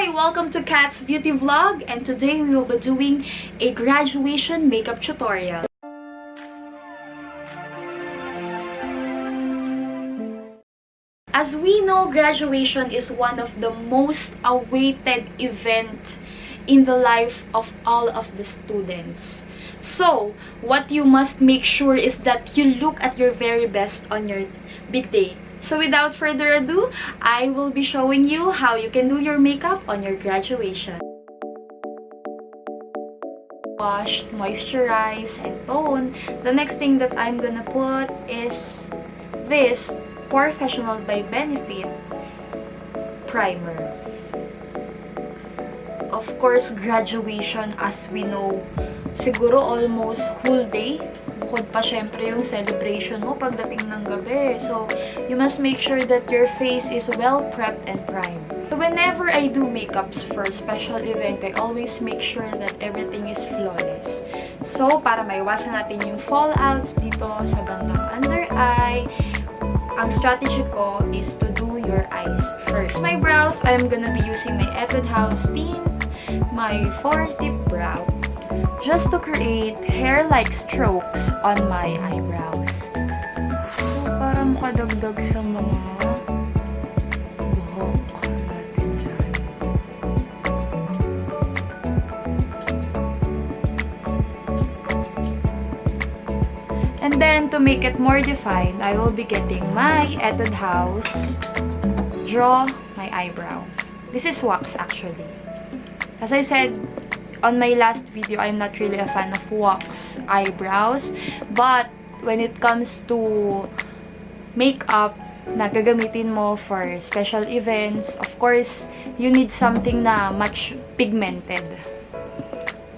Hi! Welcome to Kat's Beauty Vlog, and today we will be doing a graduation makeup tutorial. As we know, graduation is one of the most awaited event in the life of all of the students. So, what you must make sure is that you look at your very best on your big day. So without further ado, I will be showing you how you can do your makeup on your graduation. Washed, moisturize, and tone. The next thing that I'm gonna put is this Professional by Benefit primer. Of course, graduation, as we know, siguro almost whole day. Bukod pa syempre yung celebration mo pagdating ng gabi. So, you must make sure that your face is well prepped and primed. So, whenever I do makeups for special event, I always make sure that everything is flawless. So, para maiwasan natin yung fallouts dito sa bandang under eye, ang strategy ko is to do your eyes first. My brows, I'm gonna be using my Etude House tint, my 4-tip brow, just to create hair-like strokes on my eyebrows. So, parang kadagdag sa mga buhok natin dyan. And then, to make it more defined, I will be getting my Etude House Draw My Eyebrow. This is wax, actually. As I said, on my last video, I'm not really a fan of wax eyebrows. But, when it comes to makeup na gagamitin mo for special events, of course, you need something na much pigmented.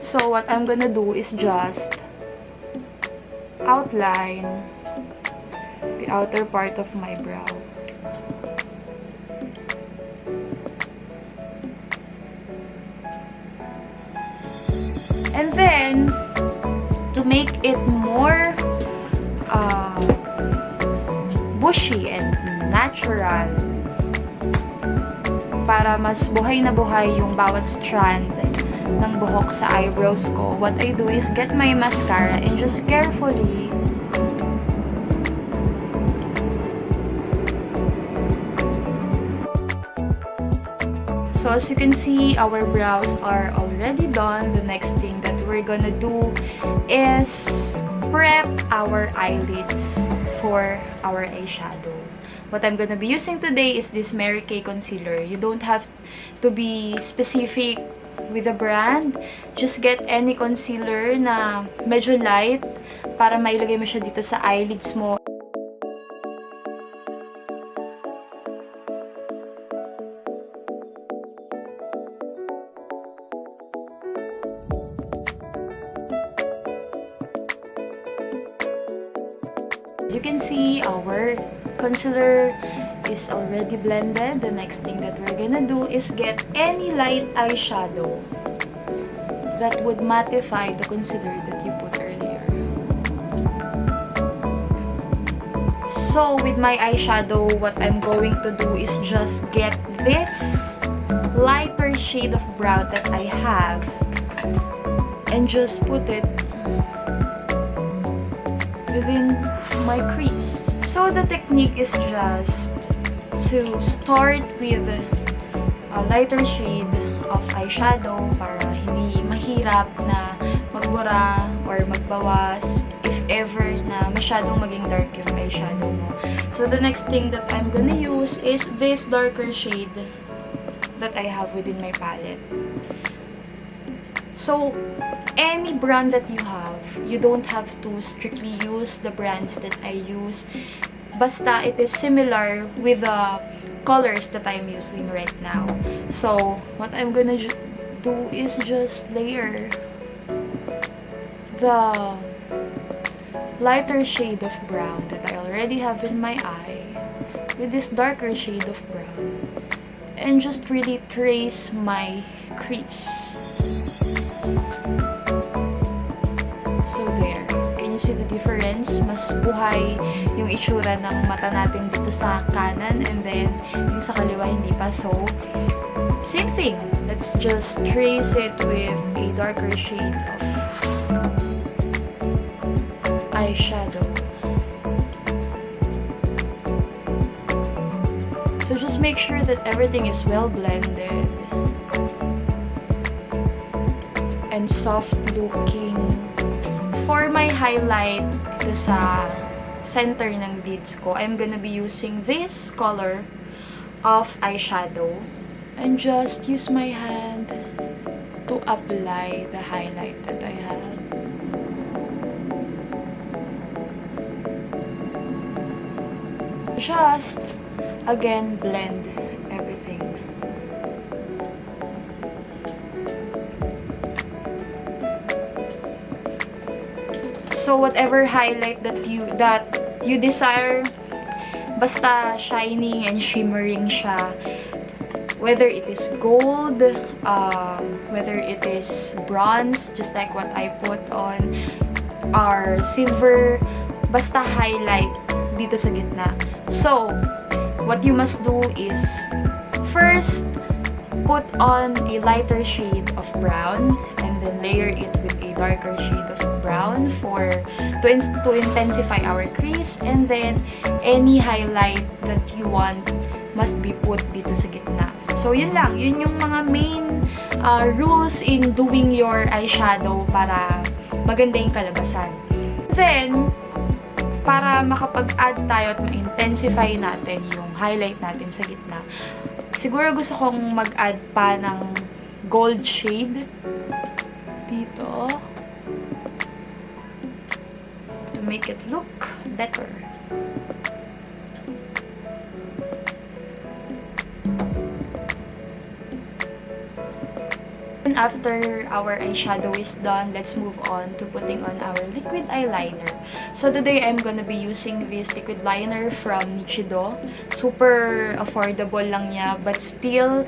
So, what I'm gonna do is just outline the outer part of my brow. And then, to make it more bushy and natural, para mas buhay na buhay yung bawat strand ng buhok sa eyebrows ko, what I do is get my mascara and just carefully so as you can see, our brows are already done. The next thing that we're gonna do is prep our eyelids for our eyeshadow. What I'm gonna be using today is this Mary Kay concealer. You don't have to be specific with the brand. Just get any concealer na medyo light para mailagay mo siya dito sa eyelids mo. You can see our concealer is already blended. The next thing that we're gonna do is get any light eyeshadow that would mattify the concealer that you put earlier. So with my eyeshadow, what I'm going to do is just get this lighter shade of brown that I have and just put it within my crease. So the technique is just to start with a lighter shade of eyeshadow para hindi mahirap na magbura or magbawas if ever na masyadong maging dark yung eyeshadow mo. So the next thing that I'm gonna use is this darker shade that I have within my palette. So, any brand that you have, you don't have to strictly use the brands that I use. Basta it is similar with the colors that I'm using right now. So, what I'm gonna do is just layer the lighter shade of brown that I already have in my eye with this darker shade of brown and just really trace my crease. So there. Can you see the difference? Mas buhay yung itsura ng mata natin dito sa kanan and then yung sa kaliwa hindi pa. So, same nothing. Let's just trace it with a darker shade of eyeshadow. So just make sure that everything is well blended and soft looking. For my highlight dito sa center ng lids ko, I'm gonna be using this color of eyeshadow. And just use my hand to apply the highlight that I have. Just, again, blend everything. So whatever highlight that you desire, basta shining and shimmering siya. Whether it is gold, whether it is bronze, just like what I put on, or silver, basta highlight dito sa gitna. So, what you must do is, first, put on a lighter shade of brown, and then layer it with a darker shade of brown to intensify our crease, and then any highlight that you want must be put dito sa gitna. So, yun lang. Yun yung mga main rules in doing your eyeshadow para maganda yung kalabasan. Then, para makapag-add tayo at ma-intensify natin yung highlight natin sa gitna, siguro gusto kong mag-add pa ng gold shade dito to make it look better. And after our eyeshadow is done, let's move on to putting on our liquid eyeliner. So today, I'm gonna be using this liquid liner from Nichido. Super affordable lang niya, but still,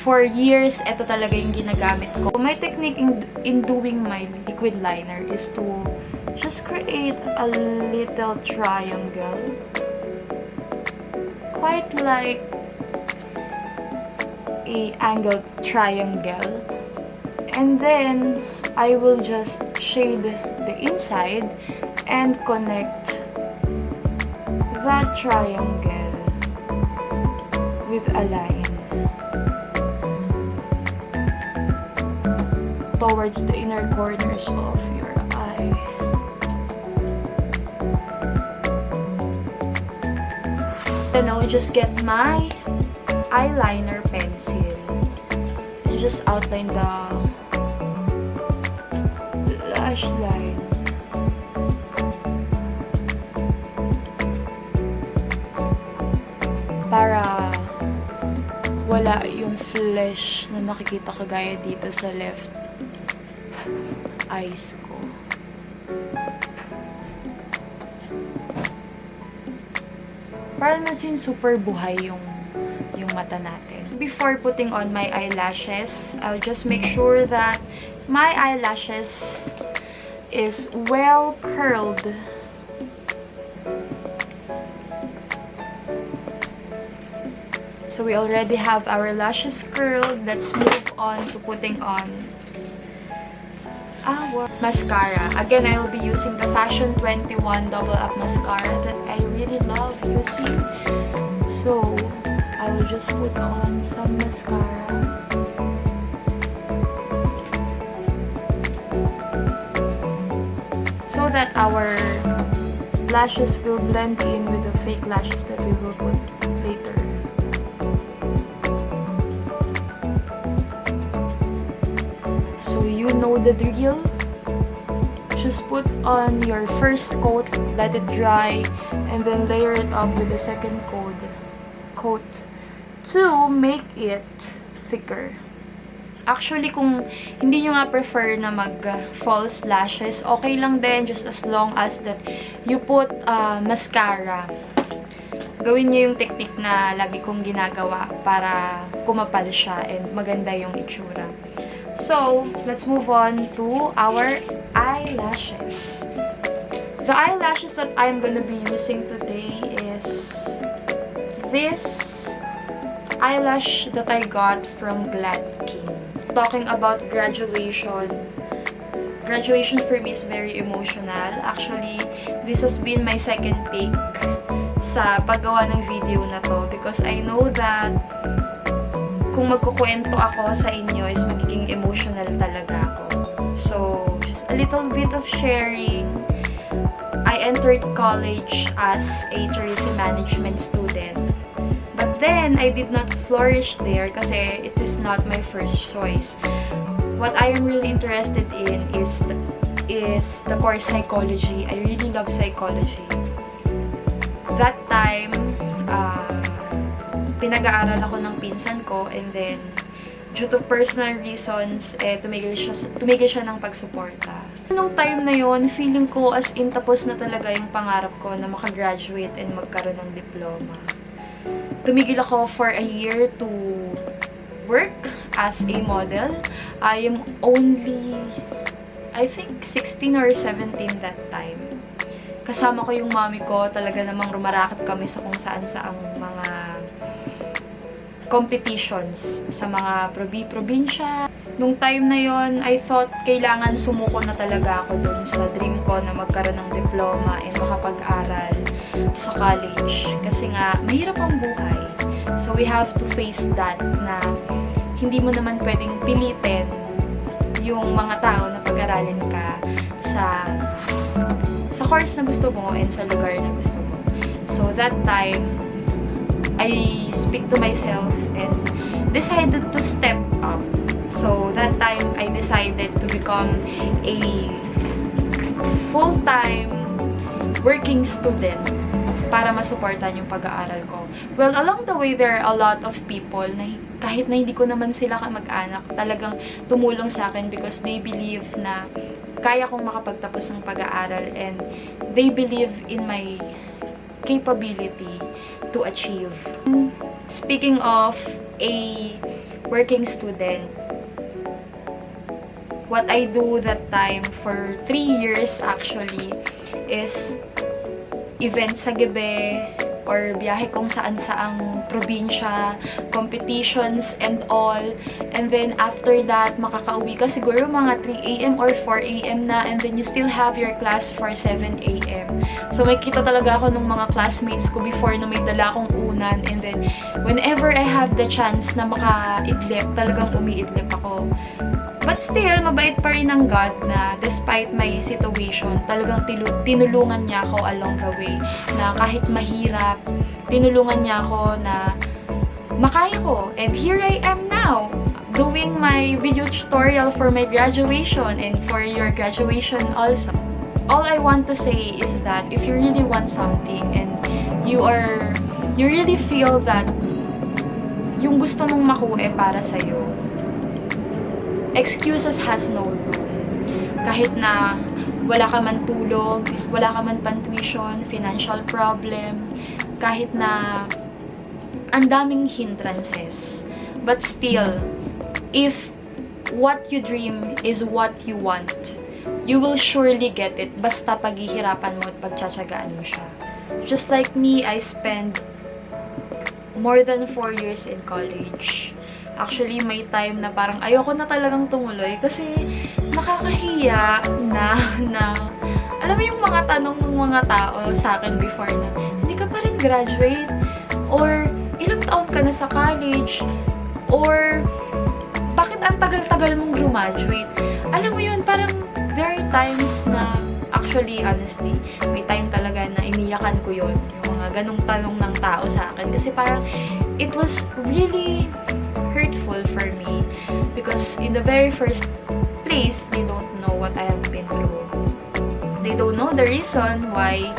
for years, ito talaga yung ginagamit ko. My technique in doing my liquid liner is to just create a little triangle. Quite like a angled triangle. And then, I will just shade the inside and connect that triangle with a line towards the inner corners of your eye. Then I'll just get my eyeliner pencil and just outline the lash line. Para wala yung flesh na nakikita kagaya dito sa left eyes ko. Para nasin super buhay yung mata natin. Before putting on my eyelashes, I'll just make sure that my eyelashes is well curled. So we already have our lashes curled. Let's move on to putting on our mascara. Again, I will be using the Fashion 21 Double Up Mascara that I really love using. So, I will just put on some mascara. So that our lashes will blend in with the fake lashes that we will put later. So you know the drill. Just put on your first coat, let it dry, and then layer it up with the second coat to make it thicker. Actually, kung hindi nyo nga prefer na mag-false lashes, okay lang din, just as long as that you put mascara. Gawin nyo yung technique na lagi kong ginagawa para kumapal siya and maganda yung itsura. So, let's move on to our eyelashes. The eyelashes that I'm gonna be using today is this eyelash that I got from Glad King. Talking about graduation, graduation for me is very emotional. Actually, this has been my second take sa paggawa ng video na to because I know that kung magkukwento ako sa inyo is magiging emotional talaga ako. So, just a little bit of sharing. I entered college as a tourism management student. But then, I did not flourish there kasi it is not my first choice. What I am really interested in is the course psychology. I really love psychology. That time, pinag-aaral ako ng pinsan ko and then due to personal reasons, tumigil siya ng pagsuporta. Nung time na yon, feeling ko as in tapos na talaga yung pangarap ko na makagraduate and magkaroon ng diploma. Tumigil ako for a year to work as a model. I am only, I think, 16 or 17 that time. Kasama ko yung mami ko, talaga namang rumarakit kami sa kung saan-saang mga competitions sa mga probinsya. Nung time na yon, I thought kailangan sumuko na talaga ako dun sa dream ko na magkaroon ng diploma and makapag-aral sa college. Kasi nga, mahirap ang buhay. So, we have to face that na hindi mo naman pwedeng pilitin yung mga tao na pag-aralin ka sa course na gusto mo and sa lugar na gusto mo. So, that time, I speak to myself and decided to step up. So, that time, I decided to become a full-time working student para masuportan yung pag-aaral ko. Well, along the way, there are a lot of people na kahit na hindi ko naman sila kamag-anak, talagang tumulong sa akin because they believe na kaya kong makapagtapos ng pag-aaral and they believe in my capability to achieve. Speaking of a working student, what I do that time for 3 years actually is events sa gabi or biyahe kung saan-saang probinsya, competitions and all. And then after that, makakauwi ka siguro mga 3 AM or 4 AM na and then you still have your class for 7 AM. So may kita talaga ako ng mga classmates ko before na may dala akong unan and then whenever I have the chance na makaidlip, talagang umiidlip ako. But still, mabait pa rin ang God na despite my situation, talagang tinulungan niya ako along the way. Na kahit mahirap, tinulungan niya ako na makaya ko. And here I am now, doing my video tutorial for my graduation and for your graduation also. All I want to say is that if you really want something and you really feel that yung gusto mong makuha para sa'yo, excuses has no room. Kahit na wala ka man tulog, wala ka man pan-tuition, financial problem, kahit na ang daming hindrances. But still, if what you dream is what you want, you will surely get it basta paghihirapan mo at pagtsatsagaan mo siya. Just like me, I spent more than 4 years in college. Actually, may time na parang ayoko na talagang tumuloy kasi nakakahiya na alam mo yung mga tanong ng mga tao sa akin before na hindi ka pa rin graduate or ilang taon ka na sa college or bakit ang tagal-tagal mong graduate. Alam mo yun, parang there are times na actually, honestly, may time talaga na iniyakan ko yun, yung mga ganong tanong ng tao sa akin kasi parang it was really hurtful for me because in the very first place, they don't know what I have been through. They don't know the reason why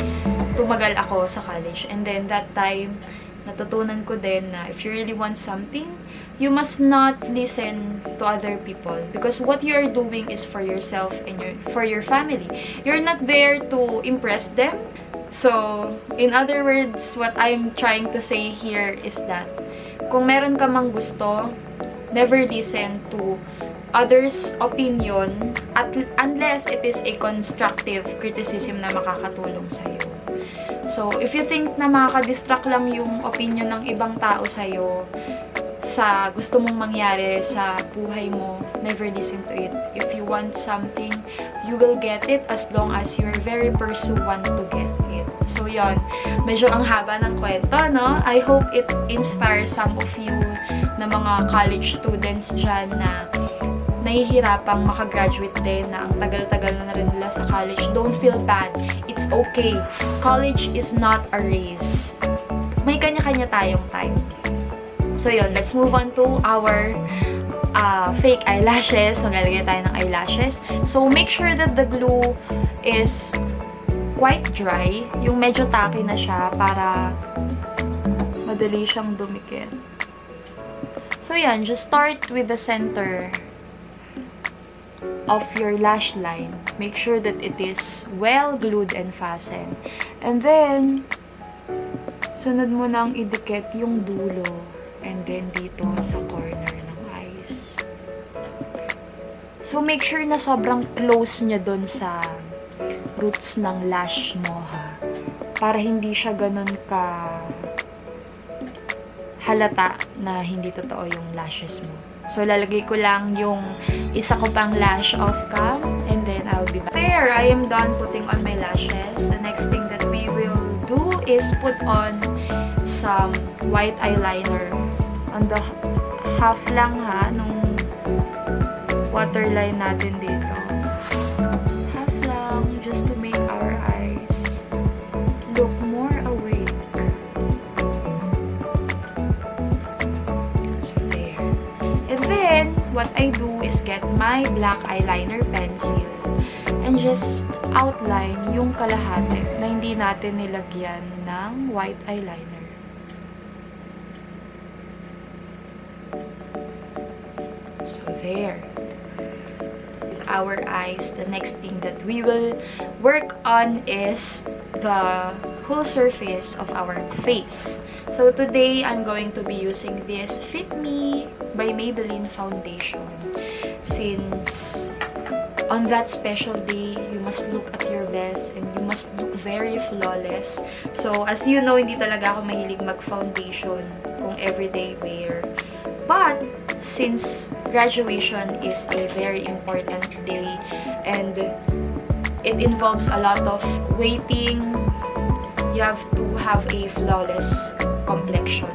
tumagal ako sa college. And then that time, natutunan ko din na if you really want something, you must not listen to other people because what you are doing is for yourself and for your family. You're not there to impress them. So, in other words, what I'm trying to say here is that kung meron ka mang gusto, never listen to others' opinion unless it is a constructive criticism na makakatulong sa'yo. So, if you think na makaka-distract lang yung opinion ng ibang tao sa'yo, sa gusto mong mangyari sa buhay mo, never listen to it. If you want something, you will get it as long as you're very pursuant to get it. So, yon. Medyo ang haba ng kwento, no? I hope it inspires some of you na mga college students dyan na nahihirapang makagraduate din, na ang tagal-tagal na rin nila sa college. Don't feel bad. It's okay. College is not a race. May kanya-kanya tayong time. So, yun. Let's move on to our fake eyelashes. Maglalagay tayo ng eyelashes. So, make sure that the glue is quite dry. Yung medyo tacky na siya para madali siyang dumikit. So, yan. Just start with the center of your lash line. Make sure that it is well glued and fastened. And then, sunod mo nang idikit yung dulo. And then, dito sa corner ng eyes. So, make sure na sobrang close niya dun sa roots ng lash mo, ha? Para hindi siya ganun ka halata na hindi totoo yung lashes mo. So, lalagay ko lang yung isa ko pang lash off cam, and then I'll be back. There, I am done putting on my lashes. The next thing that we will do is put on some white eyeliner on the half lang, ha, nung waterline natin dito. Half lang, just to make our eyes look more awake. Then, what I do is get my black eyeliner pencil and just outline yung kalahati na hindi natin nilagyan ng white eyeliner. So, there. With our eyes, the next thing that we will work on is the whole surface of our face. So, today, I'm going to be using this Fit Me by Maybelline foundation. Since on that special day, you must look at your best and you must look very flawless. So, as you know, hindi talaga ako mahilig mag-foundation kung everyday wear. But, since graduation is a very important day and it involves a lot of waiting, you have to have a flawless complexion.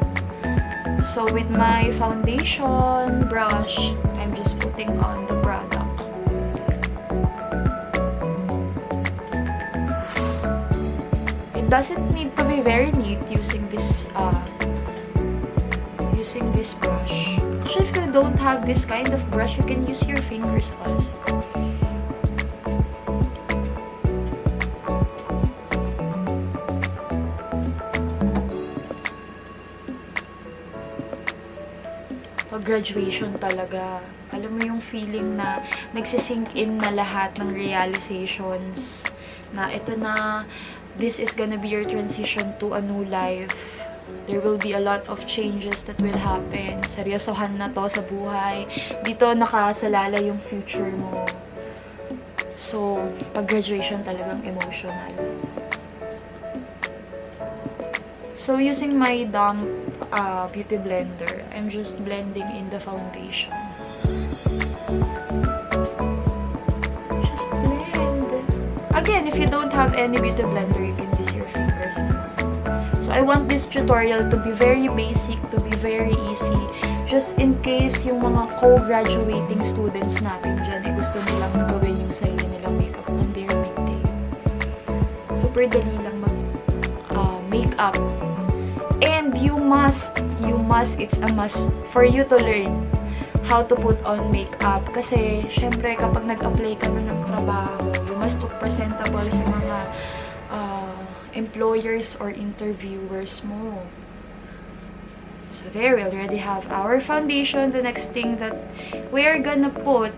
So, with my foundation brush, I'm just putting on the product. It doesn't need to be very neat using this brush. Actually, if you don't have this kind of brush, you can use your fingers also. Graduation talaga. Alam mo yung feeling na nagsisink in na lahat ng realizations na ito na, this is gonna be your transition to a new life. There will be a lot of changes that will happen. Seryosohan na to sa buhay. Dito nakasalala yung future mo. So, pag graduation talagang emotional. So, using my damp beauty blender, I'm just blending in the foundation. Just blend. Again, if you don't have any beauty blender, you can use your fingers. So, I want this tutorial to be very basic, to be very easy. Just in case yung mga co-graduating students natin dyan, gusto nilang gawin yung sarili nilang makeup on their weekday. Super dali lang mag-makeup. And you must, it's a must for you to learn how to put on makeup. Kasi, syempre, kapag nag-apply ka na ng trabaho, you must look presentable sa mga employers or interviewers mo. So, there, we already have our foundation. The next thing that we're gonna put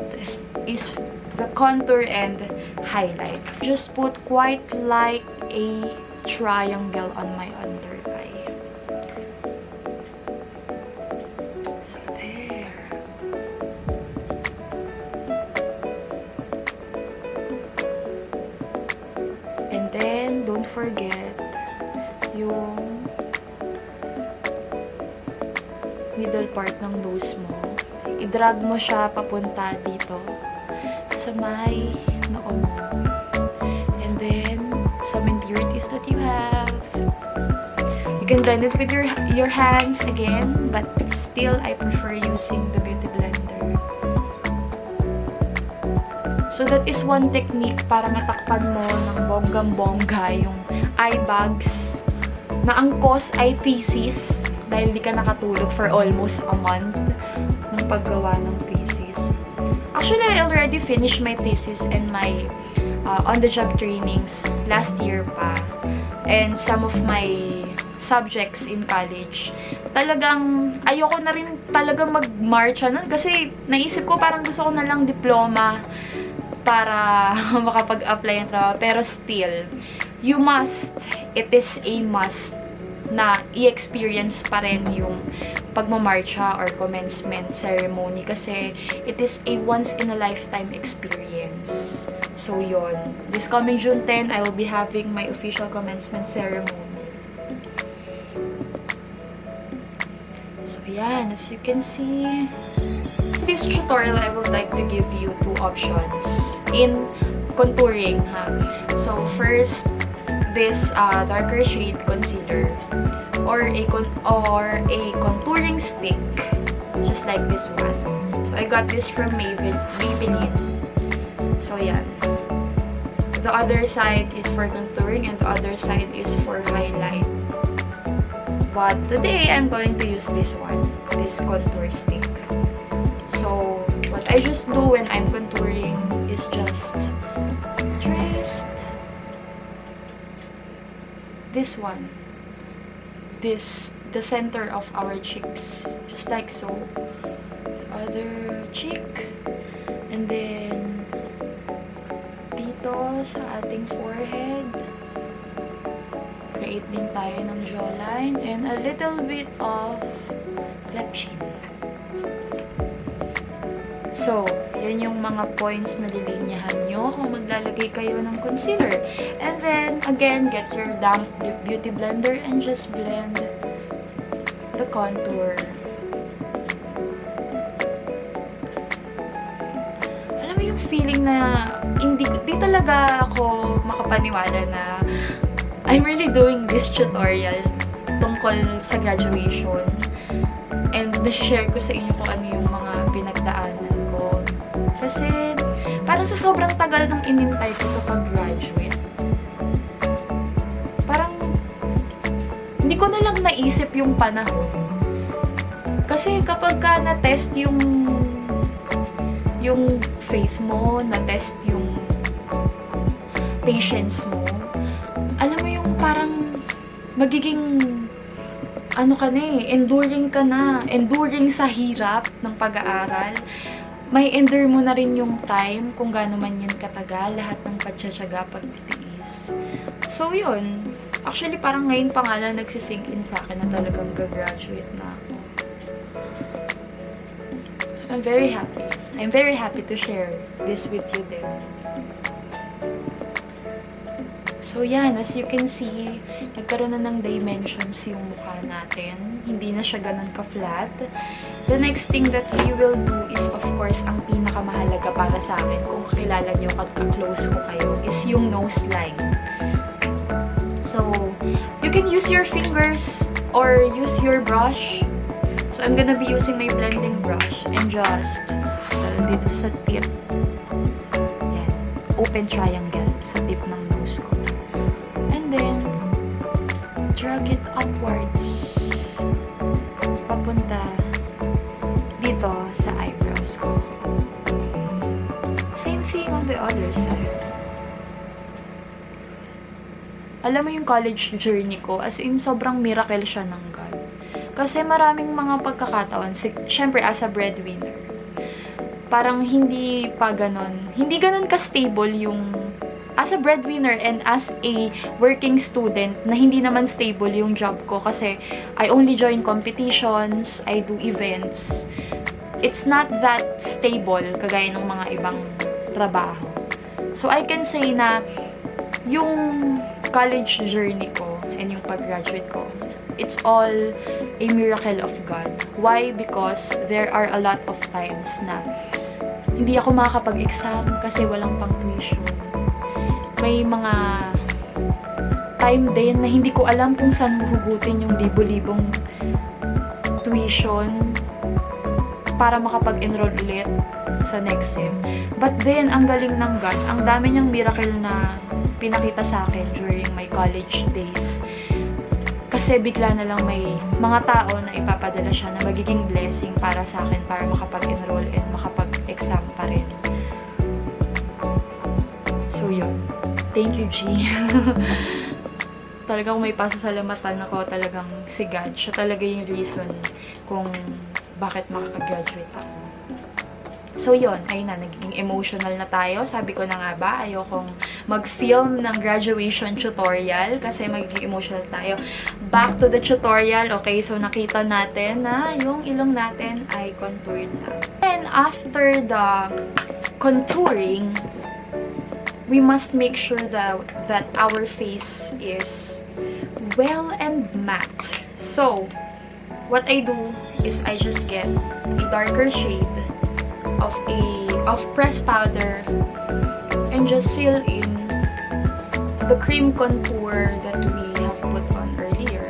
is the contour and highlight. Just put quite like a triangle on my under eye. Then, don't forget yung middle part ng nose mo. I-drag mo siya papunta dito sa may noo mo. And then, some impurities that you have. You can blend it with your hands again, but still, I prefer using the beauty blender. So, that is one technique para matakpan mo ng bonggang-bongga yung eye bags na ang cause ay thesis dahil di ka nakatulog for almost a month ng paggawa ng thesis. Actually, I already finished my thesis and my on-the-job trainings last year pa. And some of my subjects in college. Talagang, ayoko na rin talagang mag-marcha nun kasi naisip ko parang gusto ko na lang diploma para makapag-apply ng trabaho. Pero still, you must, it is a must na i-experience pa rin yung pagmamarcha or commencement ceremony kasi it is a once-in-a-lifetime experience. So, yun. This coming June 10, I will be having my official commencement ceremony. So, yan. As you can see, this tutorial, I would like to give you two options in contouring, ha. So, first, this darker shade concealer or a contouring stick, just like this one. So, I got this from Maybelline. So, yan. The other side is for contouring and the other side is for highlight. But today, I'm going to use this one, this contour stick. So, what I just do when I'm contouring is just this one. The center of our cheeks. Just like so. Other cheek. And then, dito sa ating forehead. Create din tayo ng jawline. And a little bit of left cheek. So, yan yung mga points na lilinyahan nyo kung maglalagay kayo ng concealer. And then, again, get your damp beauty blender and just blend the contour. Alam mo yung feeling na hindi talaga ako makapaniwala na I'm really doing this tutorial tungkol sa graduation. And na-share ko sa inyo kung ano yung mga pinagdaanan ko. Kasi, parang sa sobrang tagal nang inintay ko sa pag-graduate, parang, hindi ko na lang naisip yung panahon. Kasi kapag ka na-test yung faith mo, na-test yung patience mo, alam mo yung parang magiging ano ka na enduring ka na. Enduring sa hirap ng pag-aaral. May endure mo na rin yung time kung gaano man yun katagal, lahat ng pagtsatsaga, pagtitiis. So, yun. Actually, parang ngayon pa nga lang nagsisink in sa akin na talagang gagraduate na ako. I'm very happy. I'm very happy to share this with you din. So, yan. As you can see, nagkaroon na ng dimensions yung mukha natin. Hindi na siya ganun ka-flat. The next thing that we will do is, of course, ang pinakamahalaga para sa akin, kung kakilala nyo, ka-close ko kayo, is yung nose line. So, you can use your fingers or use your brush. So, I'm gonna be using my blending brush and just dito sa tip. Yan. Open triangle sa tip ng nose ko. Then, drag it upwards. Papunta dito sa eyebrows ko. Same thing on the other side. Alam mo yung college journey ko, as in sobrang miracle siya ng God. Kasi maraming mga pagkakataon, syempre as a breadwinner, parang hindi ganon ka-stable yung as a breadwinner and as a working student na hindi naman stable yung job ko kasi I only join competitions, I do events. It's not that stable kagaya ng mga ibang trabaho. So I can say na yung college journey ko and yung pag-graduate ko, it's all a miracle of God. Why? Because there are a lot of times na hindi ako makakapag-exam kasi walang pang tuition. May mga time din na hindi ko alam kung saan huhugutin yung libo-libong tuition para makapag-enroll ulit sa next sem. But then, ang galing ng God, ang dami niyang miracle na pinakita sa akin during my college days. Kasi bigla na lang may mga tao na ipapadala siya na magiging blessing para sa akin para makapag-enroll and makapag-exam pa rin. So, yun. Thank you, G. Talagang may pasasalamatan ako, talagang si God. Siya talaga yung reason kung bakit makakagraduate ako. So, yun. Ayun na, naging emotional na tayo. Sabi ko na nga ba, ayokong mag-film ng graduation tutorial kasi magiging emotional tayo. Back to the tutorial. Okay, so nakita natin na yung ilong natin ay contoured na. And after the contouring, we must make sure that our face is well and matte. So, what I do is I just get a darker shade of pressed powder and just seal in the cream contour that we have put on earlier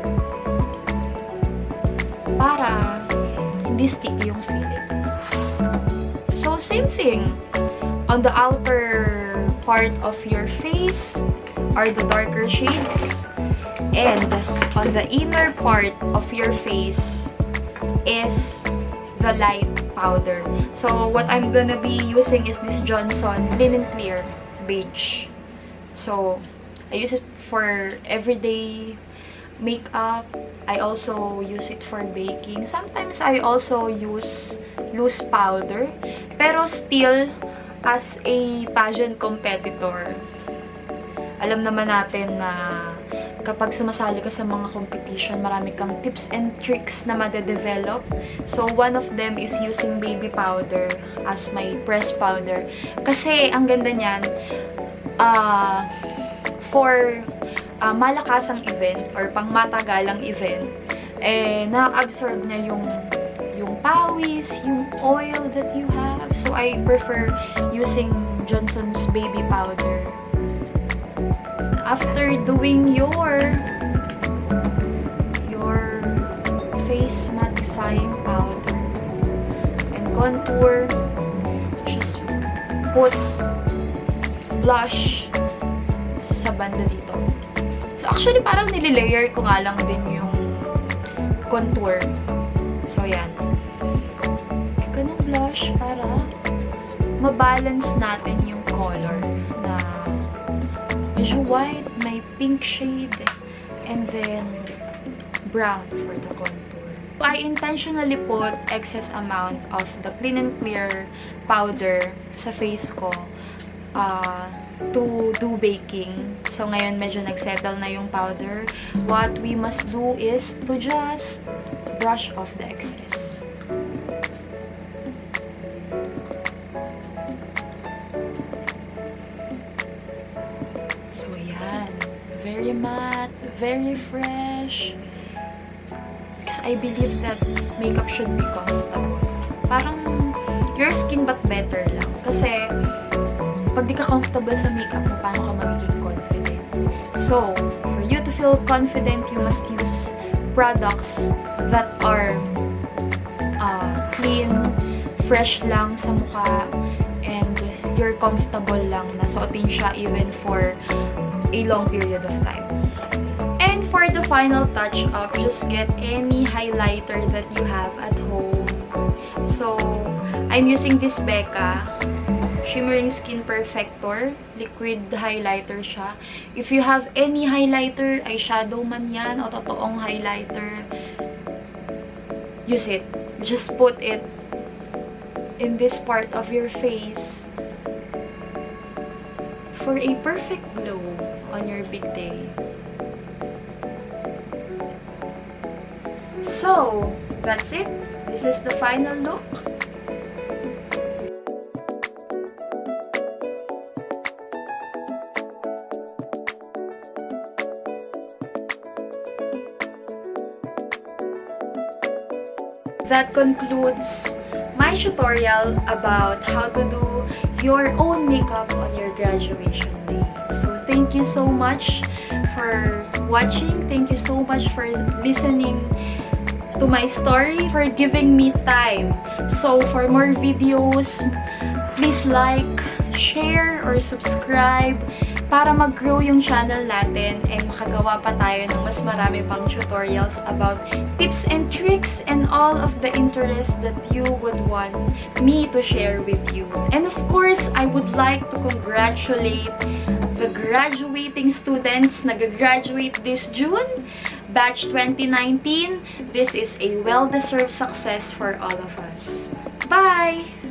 para hindi sticky yung feeling. So, same thing. On the outer part of your face are the darker shades, and on the inner part of your face is the light powder. So, what I'm gonna be using is this Johnson Linen Clear Beige. So, I use it for everyday makeup. I also use it for baking. Sometimes I also use loose powder. Pero still, as a pageant competitor, alam naman natin na kapag sumasali ka sa mga competition, marami kang tips and tricks na madedevelop. So, one of them is using baby powder as my pressed powder. Kasi, ang ganda niyan, for malakasang event or pang matagalang event, na-absorb niya yung pawis, yung oil that you have. So, I prefer using Johnson's baby powder. After doing your face mattifying powder and contour, just put blush sa banda dito. So, actually, parang nililayer ko nga lang din yung contour. So, yan. Ganun blush para mabalance natin yung color na medyo white, may pink shade, and then brown for the contour. I intentionally put excess amount of the Clean and Clear powder sa face ko to do baking. So, ngayon medyo nagsettle na yung powder. What we must do is to just brush off the excess. So, yan. Very matte, very fresh. Because I believe that makeup should be comfortable. Parang your skin but better lang. Kasi, pag di ka comfortable sa makeup mo, paano ka magiging confident? So, for you to feel confident, you must use products that are clean, fresh lang sa mukha, and you're comfortable lang na suotin siya even for a long period of time. And for the final touch-up, just get any highlighter that you have at home. So, I'm using this Becca Shimmering Skin Perfector. Liquid highlighter siya. If you have any highlighter, eyeshadow man yan, o totoong highlighter, use it. Just put it in this part of your face for a perfect glow on your big day. So, that's it. This is the final look. that concludes my tutorial about how to do your own makeup on your graduation day. So thank you so much for watching. Thank you so much for listening to my story, for giving me time. So for more videos, please like, share, or subscribe para mag-grow yung channel natin and makagawa pa tayo ng mas marami pang tutorials about tips and tricks and all of the interests that you would want me to share with you. And of course, I would like to congratulate the graduating students na graduate this June, batch 2019. This is a well-deserved success for all of us. Bye!